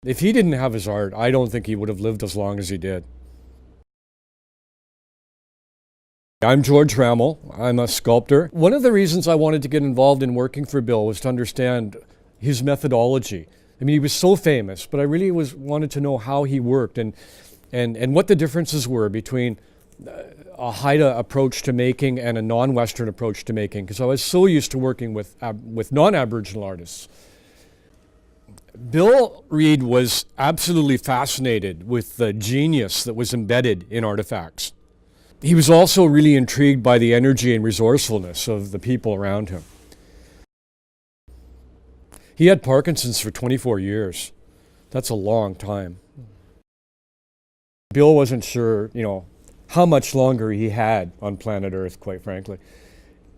If he didn't have his art, I don't think he would have lived as long as he did. I'm George Rammel. I'm a sculptor. One of the reasons I wanted to get involved in working for Bill was to understand his methodology. I mean, he was so famous, but I really wanted to know how he worked and what the differences were between a Haida approach to making and a non-Western approach to making, because I was so used to working with non-Aboriginal artists. Bill Reid was absolutely fascinated with the genius that was embedded in artifacts. He was also really intrigued by the energy and resourcefulness of the people around him. He had Parkinson's for 24 years. That's a long time. Bill wasn't sure, how much longer he had on planet Earth, quite frankly.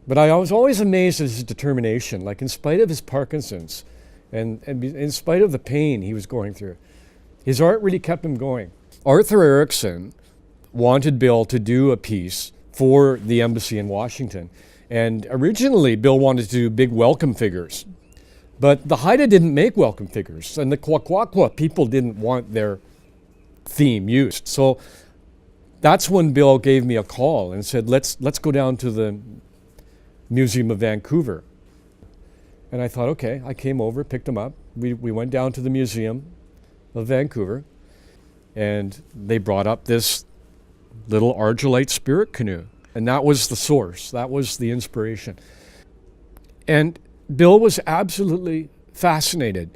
But I was always amazed at his determination, like in spite of his Parkinson's and in spite of the pain he was going through, his art really kept him going. Arthur Erickson wanted Bill to do a piece for the embassy in Washington. And originally, Bill wanted to do big welcome figures. But the Haida didn't make welcome figures, and the Kwakwakwa people didn't want their theme used. So that's when Bill gave me a call and said, let's go down to the Museum of Vancouver. And I thought, okay. I came over, picked him up. We went down to the Museum of Vancouver, and they brought up this little argillite spirit canoe. And that was the source. That was the inspiration. And Bill was absolutely fascinated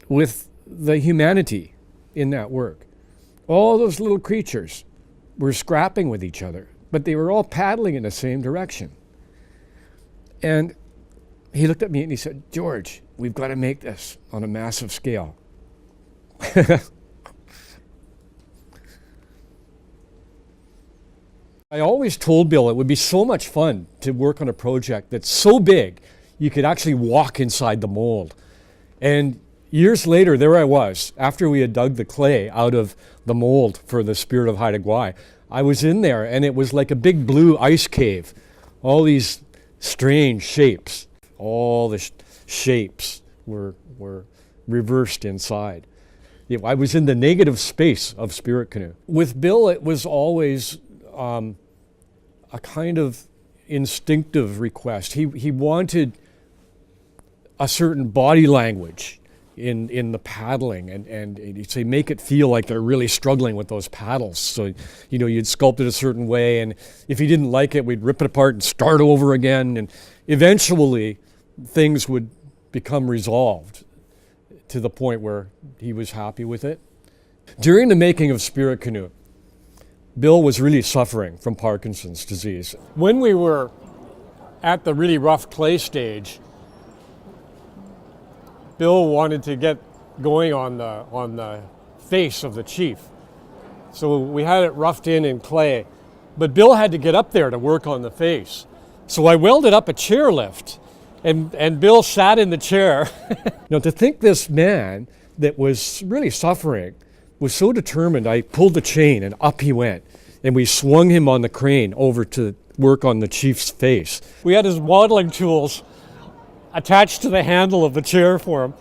with the humanity in that work. All those little creatures were scrapping with each other, but they were all paddling in the same direction. And he looked at me and he said, "George, we've got to make this on a massive scale." I always told Bill it would be so much fun to work on a project that's so big you could actually walk inside the mold. And years later, there I was, after we had dug the clay out of the mold for the Spirit of Haida Gwaii. I was in there and it was like a big blue ice cave. All these strange shapes. All the shapes were reversed inside. I was in the negative space of Spirit Canoe. With Bill, it was always a kind of instinctive request. He wanted a certain body language in the paddling, and he'd say, make it feel like they're really struggling with those paddles. So, you'd sculpt it a certain way, and if he didn't like it, we'd rip it apart and start over again, and eventually things would become resolved to the point where he was happy with it. During the making of Spirit Canoe, Bill was really suffering from Parkinson's disease. When we were at the really rough clay stage, Bill wanted to get going on the face of the chief. So we had it roughed in clay, but Bill had to get up there to work on the face. So I welded up a chairlift, and Bill sat in the chair. To think this man that was really suffering was so determined, I pulled the chain and up he went. And we swung him on the crane over to work on the chief's face. We had his modeling tools attached to the handle of the chair for him.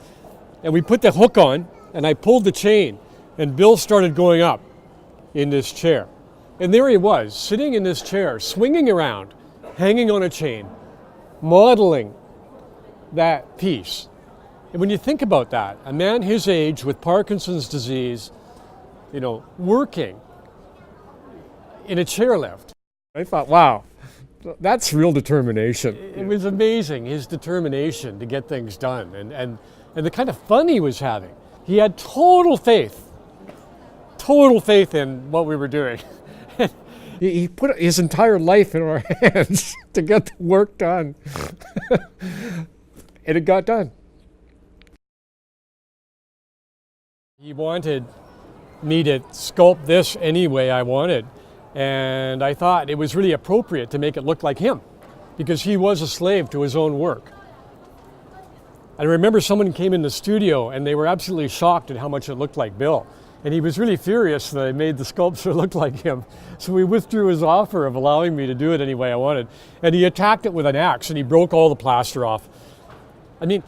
And we put the hook on, and I pulled the chain, and Bill started going up in this chair. And there he was, sitting in this chair, swinging around, hanging on a chain, modeling that piece. And when you think about that, a man his age with Parkinson's disease, working in a chairlift. I thought, wow, that's real determination. It was amazing, his determination to get things done and the kind of fun he was having. He had total faith in what we were doing. He put his entire life in our hands to get the work done. And it got done. He wanted me to sculpt this any way I wanted. And I thought it was really appropriate to make it look like him, because he was a slave to his own work. I remember someone came in the studio and they were absolutely shocked at how much it looked like Bill. And he was really furious that I made the sculpture look like him. So he withdrew his offer of allowing me to do it any way I wanted. And he attacked it with an axe and he broke all the plaster off. I mean,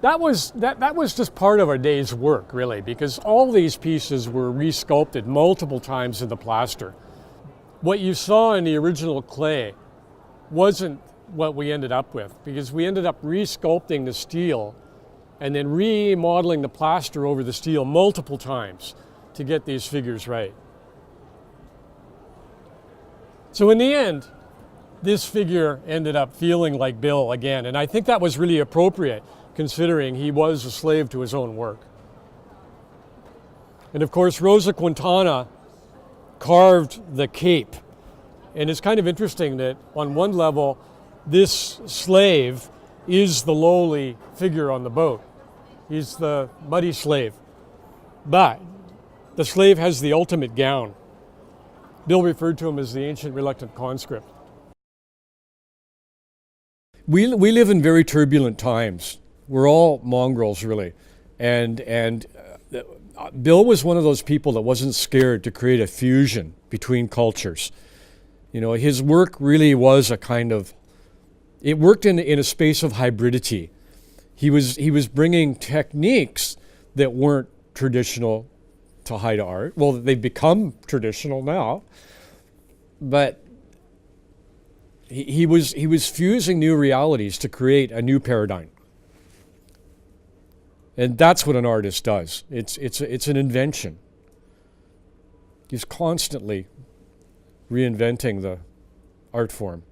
that was just part of our day's work, really, because all these pieces were resculpted multiple times in the plaster. What you saw in the original clay wasn't what we ended up with, because we ended up resculpting the steel and then remodeling the plaster over the steel multiple times to get these figures right. So in the end, this figure ended up feeling like Bill again, and I think that was really appropriate, considering he was a slave to his own work. And of course, Rosa Quintana carved the cape. And it's kind of interesting that on one level, this slave is the lowly figure on the boat. He's the muddy slave. But the slave has the ultimate gown. Bill referred to him as the ancient reluctant conscript. We live in very turbulent times. We're all mongrels, really. And Bill was one of those people that wasn't scared to create a fusion between cultures. You know, his work really was a kind of, it worked in a space of hybridity. He was bringing techniques that weren't traditional to Haida art. Well, they've become traditional now, but he was fusing new realities to create a new paradigm. And that's what an artist does. It's an invention. He's constantly reinventing the art form.